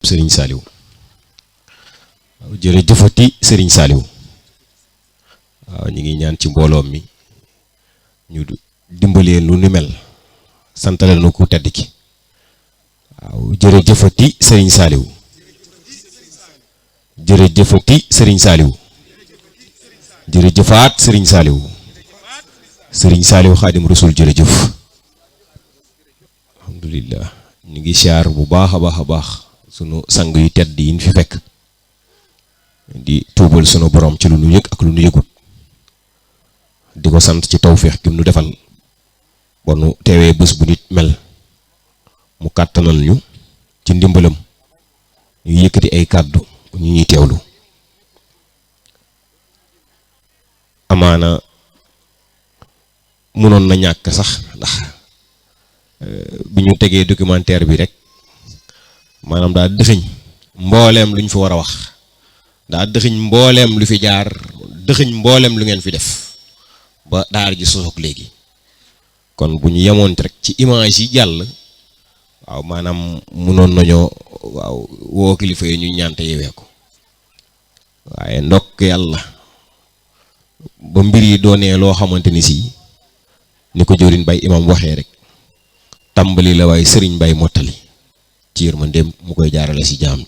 Serigne Saliou waaw jërëjëfati Serigne Saliou waaw ñu ngi ñaan ci mbooloom mi ñu dimbalee lu ni mel santale nu ku tedd ki waaw jërëjëfati Serigne Saliou jërëjëfati Serigne Saliou jërëjëfaat Serigne Saliou Serigne Saliou Xaadim Rasul jërëjëf alhamdulillah ñu ngi siyaar bu baax a baax sunu sang yu tedd yi ñu fi fekk di tuubal sunu borom ci lu nu yëg ak lu nu yëgut di ko sant ci tawféex gi nu defal ba nu teewee bés bu nit mel mu kàttanal ñu ci ndimbalam ñu yëkkati ay kàddu ñu ñuy teewlu amaana mënoon na ñàkk sax ndax bi ñu tegee documentaire bi rek maanaam daa dëxiñ mbooleem lu ñu fi war a wax daa dëxiñ mbooleem lu fi jaar dëxiñ mbooleem lu ngeen fi def ba daara ji sosoog léegi kon bu ñu yemoon rek ci image yi jàll waaw maanaam mënoon nañoo waaw woo kilifa yi ñu ñaante yewee ko waaye ndokk yàlla ba mbir yi doonee loo xamante ni si ni ko jëwriñ bay imam waxee rek tàmbali la waaye sëriñ bay mottali ci yërmandeem mu koy jaarale si jaam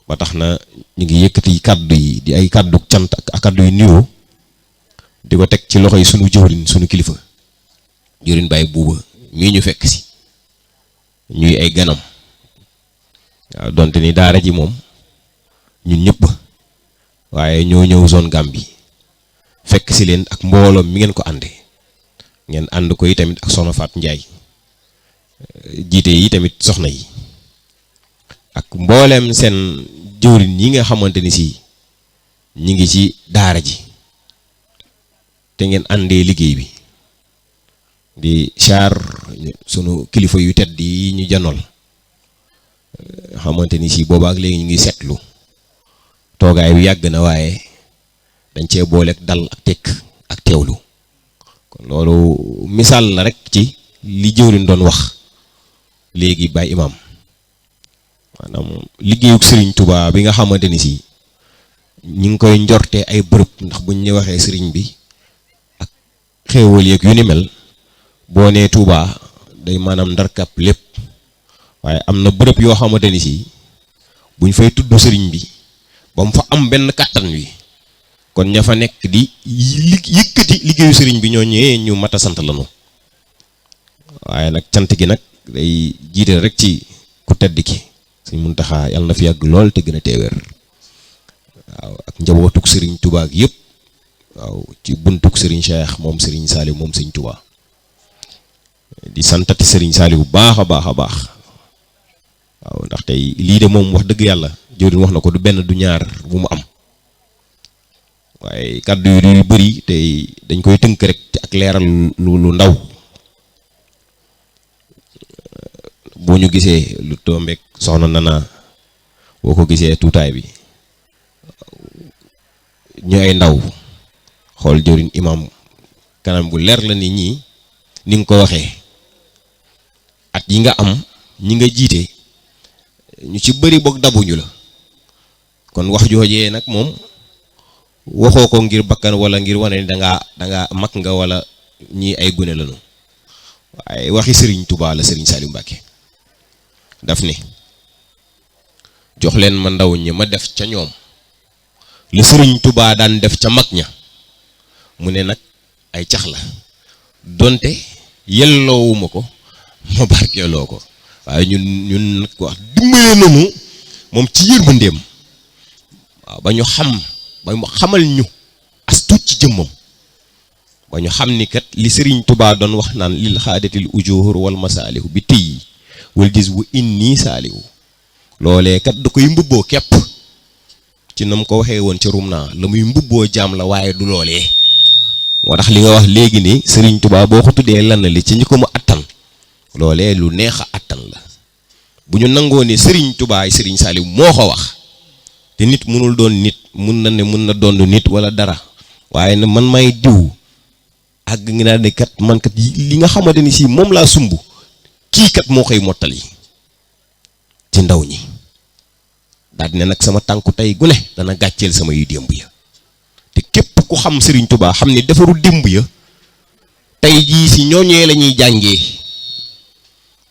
ba tax na ñu ngi yëkkati kàddu yi di ay kàddu cant ak kàddu yu nuyoo di ko teg ci loxo yi sunu jëwriñ sunu kilifa jëwriñ bay buuba mii ñu fekk si ñuy ay ganam waaw donte ni daara ji moom ñun ñëpp waaye ñoo ñëw zone Gambie fekk si leen ak mbooloom mi ngeen ko àndee ngeen ànd ko yi tamit ak soxna Faat Njaay jiite yi tamit soxna yi ak mbooleem seen jëwriñ yi nga xamante ni si ñi ngi ci daara ji te ngeen àndee liggéey bi di char sunu kilifa yu tedd yi ñu janool xamante ni si boobaak léegi ñu ngi seetlu toogaay bi yàgg na waaye dañ cee booleeg dal ak tekk ak teewlu kon loolu misaal la rek ci li jëwriñ doon wax léegi Baye Imam maanaam liggéeyuk Serigne Touba bi nga xamante ni si ñi ngi koy njorte ay bërëb ndax buñ ñu waxee Serigne bi ak xéewal yeeg yu ni mel boo nee Touba day maanaam ndarkap lépp waaye am na bërëb yoo xamante ni si buñ fay tudd Serigne bi ba mu fa am benn kàttan wi kon ña fa nekk di yëkkati liggéeyu Serigne bi ñoo ñëwee ñu mat a sant lanu waaye nag cant gi nag day jiite rek ci ku tedd ki Sëñ Muntaxa yàlla na fi yàgg lool te gën a teewer waaw ak njabootuk Serigne Touba ak yëpp waaw ci buntuk Serigne Cheikh moom Serigne Saliou moom Sëñ Touba di santati Serigne Saliou bu baax a baax waaw ndax tey lii de moom wax dëgg yàlla jëwriñ wax na ko du benn du ñaar bu mu am waaye kàddu yu bëri tey dañ koy tënk rek ak leeral lu ndaw boo ñu gisee lu tombeek soxna Nana boo ko gisee tuutaay bi ñu ay ndaw xool jëwriñ imam kanam bu leer la ni ñii ni nga ko waxee at yi nga am ñi nga jiite ñu ci bëri boog dabuñu la kon wax joojee nag moom waxoo ko ngir bakkan wala ngir wane ni danga mag nga wala ñii ay gune lañu waaye waxi Serigne Touba la Serigne Saliou Mbacké daf ne jox leen ma ndaw ñi ma def ca ñoom la Serigne Touba daan def ca mag ña mu ne nag ay cax la donte yelloowuma ko ma barkeeloo ko waaye ñun nag wax dimbale nañu moom ci yërmandeem waaw ba ñu xam ba mu xamal ñu as tuut ci jëmmam ba ñu xam ni kat li Serigne Touba doon wax naan lil xaadatil ujuur wal masaalihu bi tëyi wal gis wu inni saalihu loolee kat da koy mbubboo képp ci na mu ko waxee woon ca rum naa la muy mbubboo jaam la waaye du loolee moo tax li nga wax léegi ni Serigne Touba boo ko tuddee lan li ci ñi ko mu attan loolee lu neex a attan la bu ñu nangoo ne Serigne Touba ay Serigne Saliou moo ko wax te nit mënul doon nit mun na doon nit wala dara waaye ne man may diw àgg nga naa ne kat man kat li nga xamante ni si moom laa sumb kii kat moo koy mottali ci ndaw ñi ne nag sama tànku tey gu ne dana gàcceel sama yu démb ya te képp ku xam Serigne Touba xam ni defaru démb ya tey jii si ñooñee la ñuy jàngee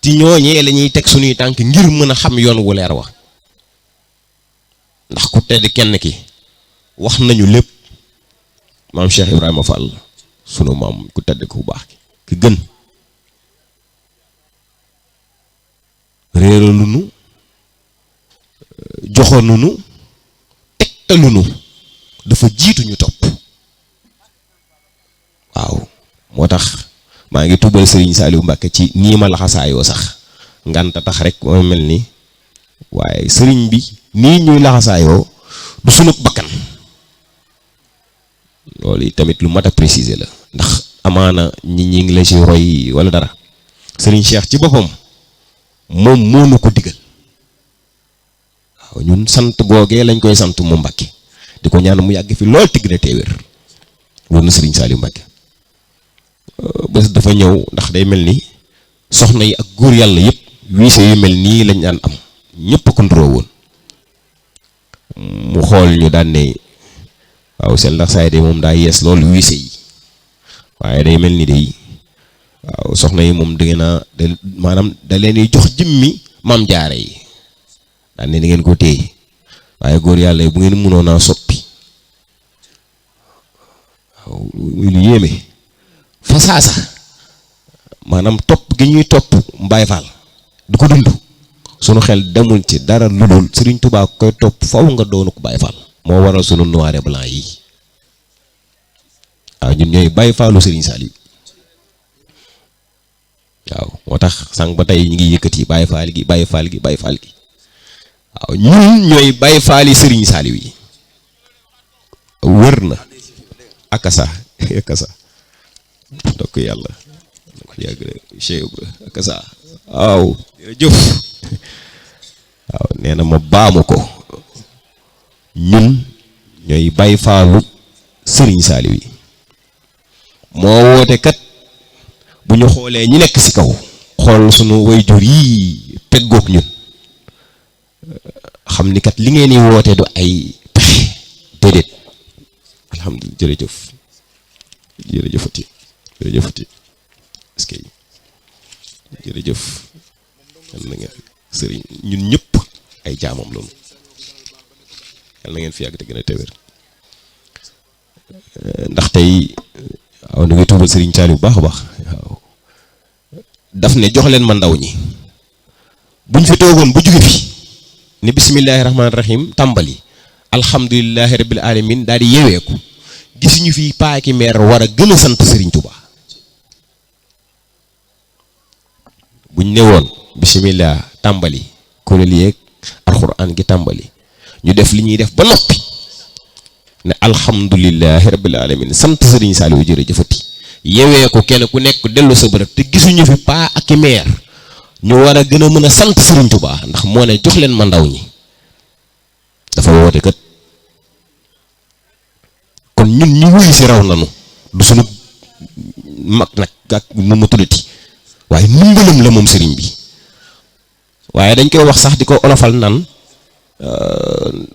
ci ñooñee la ñuy teg suñuy tànk ngir mën a xam yoon wu leer wa ndax ku tedd kenn ki wax nañu lépp maam Cheikh Ibrahima Fall sunu maam ku tedd ku baax ki gën réeralu nu joxoonu nu tegtalu nu dafa jiitu ñu topp waaw moo tax maa ngi tubbal Serigne Saliou Mbacke ci nii ma laxasaayoo sax nganta tax rek moo mel ni waaye sëriñ bi nii ñuy laxasaayoo du sunu bakkan loolu tamit lu mat a préciser la ndax amaana ñi ngi la ci roy wala dara Serigne Cheikh ci boppam moom moo nu ko digal waaw ñun sant googee lañ koy sant mu Mbacke di ko ñaan mu yàgg fi lool tigg na téewér wër na Serigne Saliou Mbacke bés dafa ñëw ndax day mel ni soxna yi ak góor yàlla yëpp wiise yu mel nii lañ daan am ñëpp ko nduroo woon mu xool ñu daan ne waaw seen ndax saay de moom daa yees loolu wiise yi waaye day mel ni day waaw soxna yi moom da ngeen a maanaam da leen di jox jëmmi maam jaare yi daan ne da ngeen ko téye waaye góor yàlla yi bu ngeen mënoon a soppi waaw muy lu yéeme fa saasa maanaam topp gi ñuy topp Mbaye Fall du ko dund sunu xel demul ci dara lu dul Serigne Touba koy topp faw nga doonu ko Baye Fall moo waral sunu noir et blanc yi waaw ñun ñooy Baye Fallu Serigne Saliou waaw moo tax sànq ba tey ñu ngi yëkkati Baye Fall gi Baye Fall gi Baye Fall gi waaw ñun ñooy Baye Falli Serigne Saliou yi wër na akasa akasa ndokk yàlla ko yàgg Cheikh akasa waaw jërëjëf waaw nee na ma baamu ko ñun ñooy Baye Fallu Serigne Saliou yi moo woote kat bu ñu xoolee ñi nekk ci kaw xool sunu wayjur yi peggoog ñun xam ni kat li ngeen di woote du ay pexe déedéet alhamdulilah jërëjëf jërëjëfati jërëjëfati est-ce que jërëjëf yal na ngeen sëriñ ñun ñëpp ay jaamam loolu yal na ngeen fi yàgg te gën a téwér ndax tey waaw nu ngi tuubal Serigne Saliou bu baax a baax waaw daf ne jox leen ma ndaw ñi buñ fi toogoon bu jóge fi ni bismillahi rahmaani rahim tàmbali alhamdulillahi rabbil alamin daal di yeweeku gisuñu fi paaki meer war a gën a sant Serigne Touba buñ ne woon bismillah tàmbali kuréel yeeg alxuraan gi tàmbali ñu def li ñuy def ba noppi ne alhamdulillahi rabbil alamin sant Serigne Saliou jërëjëfati yewee ko kenn ku nekk dellu sa bërëb te gisuñu fi paa ak i meer ñu war a gën a mën a sant Serigne Touba ndax moo ne jox leen ma ndaw ñi dafa woote kat kon ñun ñu wuy si raw nanu du suñu mag nag ak nu ma tuddati waaye ndimbalam la moom Serigne bi waaye dañ koy wax sax di ko olofal nan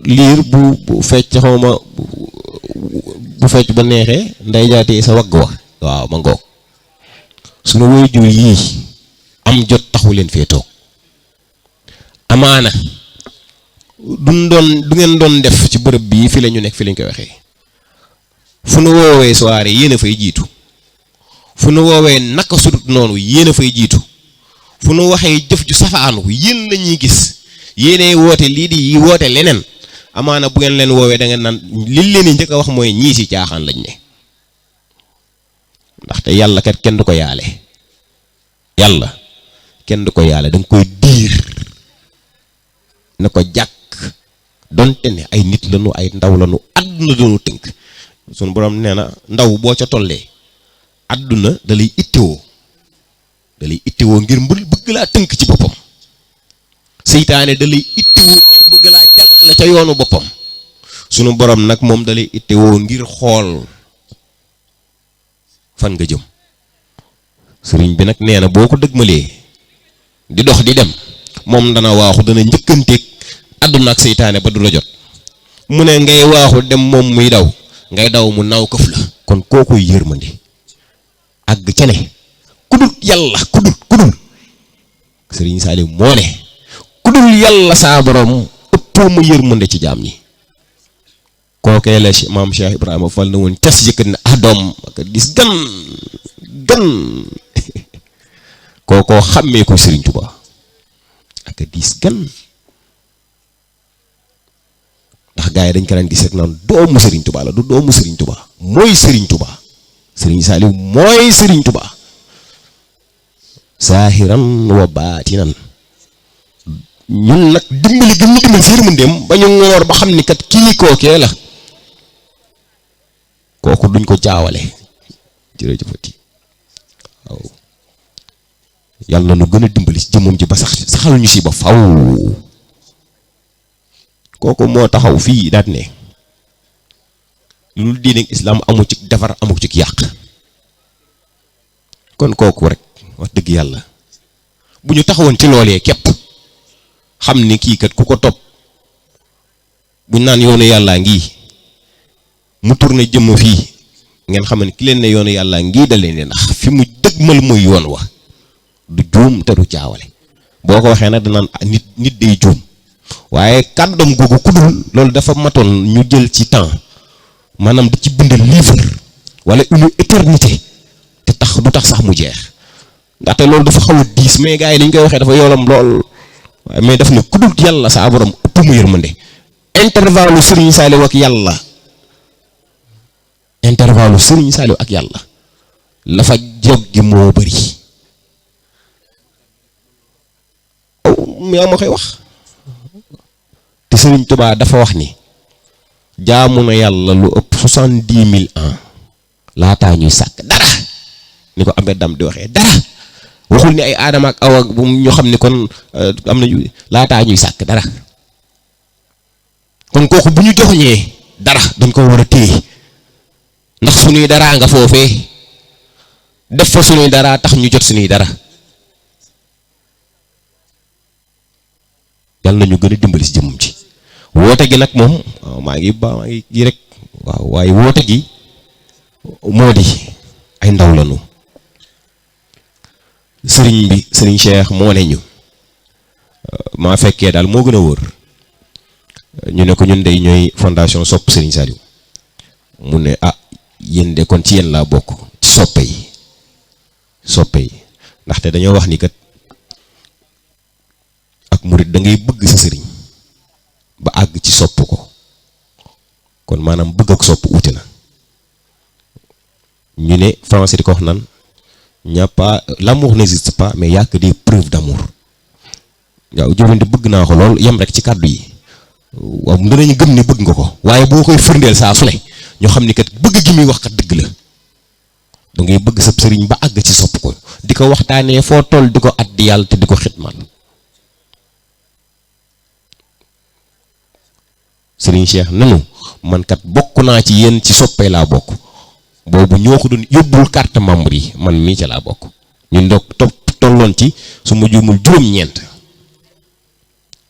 liir bu fecc xawma bu fecc ba neexee nday jaatee sa wagg wa waaw ma ngoog sunu waajur yii am jot taxu leen fee toog amaana du ngeen doon def ci bërëb bii fi la ñu nekk fi lañ koy waxee fu nu woowee soirée yéen a fay jiitu fu nu woowee naka sudut noonu yéen a fay jiitu fu nu waxee jëf ju safaanu yéen lañuy gis yéenee woote lii di woote leneen amaana bu ngeen leen woowee da ngeen naan li leen njëkk a wax mooy ñii si caaxaan lañ ne ndaxte yàlla kat kenn du ko yaale yàlla kenn du ko yaale da nga koy diir na ko jàkk donte ne ay nit lañu ay ndaw lañu àdduna doonu tënk sunu borom nee na ndaw boo ca tollee àdduna da lay ittewoo ngir bëgg laa tënk ci boppam seytaane da lay ittewoo bëgg laa jàll ca yoonu boppam sunu borom nag moom da lay ittewoo ngir xool fan nga jëm sëriñ bi nag nee na boo ko dëgmalee di dox di dem moom dana waaxu dana njëkkanteeg àdduna na ak seytaane ba du la jot mu ne ngay waaxu dem moom muy daw ngay daw mu naaw këf la kon kooku yërmande àgg ca ne kudul yàlla kudul Sëriñ Saaliw moo ne kudul yàlla saa borom ëppoo ma yërmande ci jaam ñi kookee la maam Cheikh Ibrahima Fall na woon cas yëkkat ne doom ak dis gan kookoo xàmmee ko Sëriñ Tuubaa ak dis gan ndax gars yi dañ ko daan gis rek naan doomu Sëriñ Tuubaa la du doomu Sëriñ Tuubaa mooy Sëriñ Tuubaa Sëriñ Saaliw mooy Sëriñ Tuubaa saahiran wa baatinan ñun nag dimbali gën ñu dimbali si yërmandeem ba ñu ngoor ba xam ni kat kii kookee la kooku duñ ko jaawale jërëjëfati waaw yàlla na nu gën a dimbali si jëmmam ji ba saxal ñu si ba faw kooku moo taxaw fii daat ne lu diine islaam amu ci defar amu ci yàq kon kooku rek wax dëgg yàlla bu ñu taxawoon ci loolee képp xam ni kii kat ku ko topp buñ naan yoonu yàllaa ngi mu tourné jëmm fii ngeen xam ne ki leen ne yoonu yàllaa ngi da leen ndax fi mu dëgmal mooy yoon wa du juum te du jaawale boo ko waxee nag danaan nit day juum waaye kàddoom googu kudul loolu dafa matoon ñu jël ci temps maanaam di ci bind livre wala une éternité te tax du tax sax mu jeex ndaxte loolu dafa xaw a diis mais gars yi dañ koy waxee dafa yoram lool waaye mais daf ne kudul yàlla sa borom ëpp mu yërmande intervalle Sëriñ Saaliw ak yàlla intervalle Sëriñ Saaliw ak yàlla la fa jog gi moo bëri yaa ma koy wax te Sëriñ Tuubaa dafa wax ni jaamu na yàlla lu ëpp 70,000 ans laataa ñuy sàkk dara ni ko amee dam di waxee dara waxul ni ay aadama ak awa bu ñu xam ni kon am nañu laataa ñuy sàkk dara kon kooku bu ñu joxoñee dara dañ ko war a téye ndax suñuy daraa nga foofee def fa suñuy daraa tax ñu jot suñuy dara yàlla nañu gën a dimbali si jëmmum ci woote gi nag moom maa ngi gi rek waaw waaye woote gi moo di ay ndaw lañu sëriñ Cheikh moo ne ñu maa fekkee daal moo gën a wóor ñu ne ko ñun dey ñooy fondation sopp Sëriñ Saaliw mu ne yéen de kon ci yéen laa bokk ci soppe yi ndaxte dañoo wax ni kat ak murit da ngay bëgg sa sëriñ ba àgg ci sopp ko kon maanaam bëgg ak sopp wuute na ñu ne français di ko wax naan l'amour n'existe pas mais y a que des preuves d'amour waaw jëwante bëgg naa ko lool yem rek ci kàddu yi waaw danañu gëm ne bëgg nga ko waaye boo koy firndeel saa su ne ñu xam ni kat bëgg gi muy wax kat dëgg la da ngay bëgg sa sëriñ ba àgg ci sopp ko di ko waxtaanee foo toll di ko addi yàlla te di ko xitmaan Sëriñ Cheikh nanu man kat bokk naa ci yéen ci soppee laa bokk boobu ñoo ko doon yóbbul carte membre yi man mii ca laa bokk ñun doog tolloon ci su ma juumul juróom-ñeent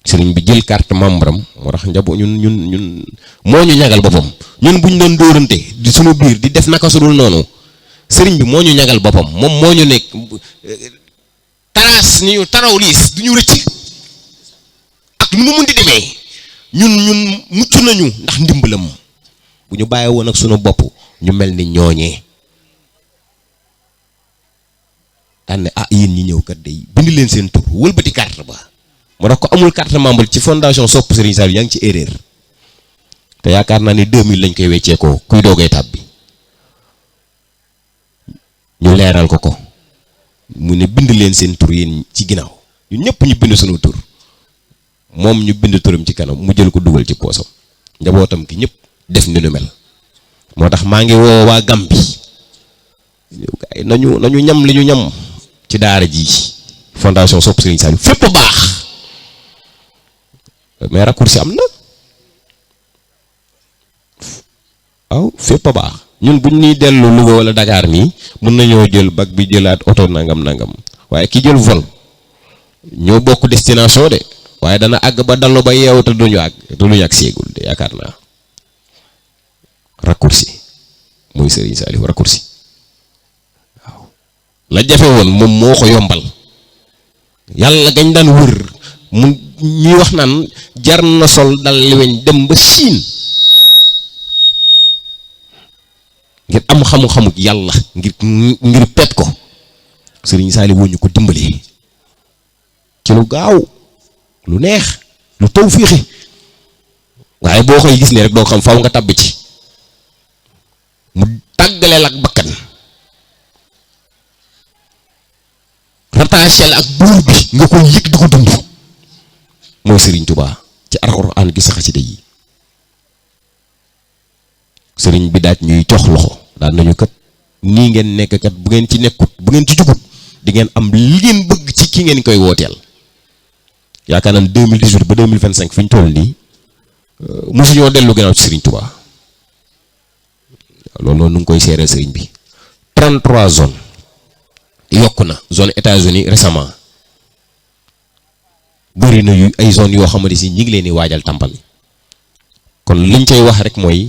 sëriñ bi jël carte membre am moo tax njabo ñun moo ñu ñagal boppam ñun bu ñu doon dóorante di suñu biir di def naka su dul noonu sëriñ bi moo ñu ñagal boppam moom moo ñu nekk taraas ni ñu taraw liis du ñu rëcc ak nu mu mun di demee ñun mucc nañu ndax ndimbalam bu ñu bàyyi woon ak sunu bopp ñu mel ni ñooñee daan ne yéen ñi ñëw kat day bind leen seen tur wëlbati carte ba moo tax ko amul carte membre ci fondation sopp Serigne Saliou yaa ngi ci erreur te yaakaar naa ni 2000 lañ koy wecceekoo kuy doogay tab bi ñu leeral ko mu ne bind leen seen tur yéen ci ginnaaw ñun ñëpp ñu bind sunu tur moom ñu bind turam ci kanam mu jël ko dugal ci poosam njabootam ki ñëpp def ni nu mel moo tax maa ngi woo waa Gàmbi nañu ñam li ñu ñam ci daara ji fondation sopp Serigne Saliou fépp baax mais raccourci am na waaw fépp a baax ñun buñ ñuy dellu Louga wala Dakar nii mën nañoo jël bac bi jëlaat oto nangam waaye ki jël vol ñoo bokk destination de waaye dana àgg ba dallu ba yeewu te duñu àgg seegul de yaakaar naa raccourci mooy Serigne Saliou raccourci waaw la jafe woon moom moo ko yombal yàlla gañ daan wër mu ñuy wax naan jar na sol dal weñ dem ba siin ngir am xamu-xamuk yàlla ngir pet ko Serigne Saliou ñu ko dimbalee ci lu gaaw lu neex lu taw féexe waaye boo koy gis ne rek doo xam faw nga tàbbi ci mu tàggaleel ak bakkan ratachel ak buur bi nga koy yëg di ko dund mooy Serigne Touba ci Alxuraan gi sax ci day yi Serigne bi daaj ñuy jox loxo daan nañu kat nii ngeen nekk kat bu ngeen ci nekkut bu ngeen ci jugut di ngeen am li ngeen bëgg ci ki ngeen koy wooteel yaakaar naa 2018 ba 2025 fi ñu toll nii mosuñoo dellu gannaaw ci Serigne Touba loolu noonu nu ngi koy seeree Serigne bi 33 zones yokku na zone États-Unis récemment bëri na yu ay zones yoo xamante si ñi ngi leen di waajal tàmbal kon liñ cay wax rek mooy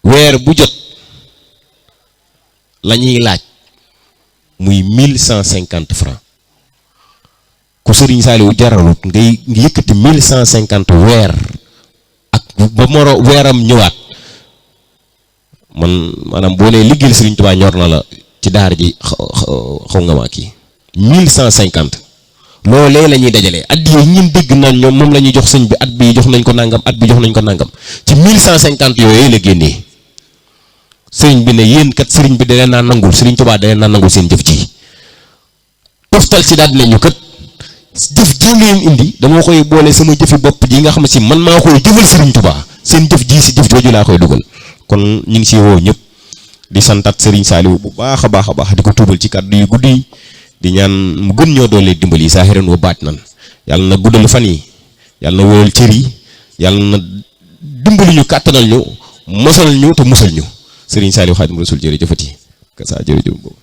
weer bu jot la ñuy laaj muy 1150 francs ku Serigne Saliou jaralut ngay yëkkati 1150 weer ak ba moro weeram ñëwaat man maanaam boo nee liggéeyal Serigne Touba ñor na la ci daara ji xaw nga ma kii 1150 loolee la ñuy dajalee at yi ñun dégg naan ñoom moom la ñuy jox sëñ bi at bi jox nañ ko nangam at bi jox nañ ko nangam ci 1150 yooyu la génnee sëriñ bi ne yéen kat sëriñ bi da leen naa nangul Serigne Touba da leen naa nangul seen jëf ji toftal ci daal dinañu kat jëf ji ngeen indi dama koy boole sama jëfi bopp ji nga xam ne si man maa koy jëfal Serigne Touba seen jëf ji si jëf jooju laa koy dugal kon ñu ngi si woo ñëpp di santat Serigne Saliou bu baax a baax di ko tuubal ci kàddu yu guddi di ñaan mu gën ñoo doole dimbali saahiran wa baatinan yàlla na guddal fan yi yàlla na wóoral cër yi yàlla na dimbali ñu kàttanal ñu mosal ñu te musal ñu Serigne Saliou Khadim Rasoul jërëjëfati ka saa jërëjëf boobu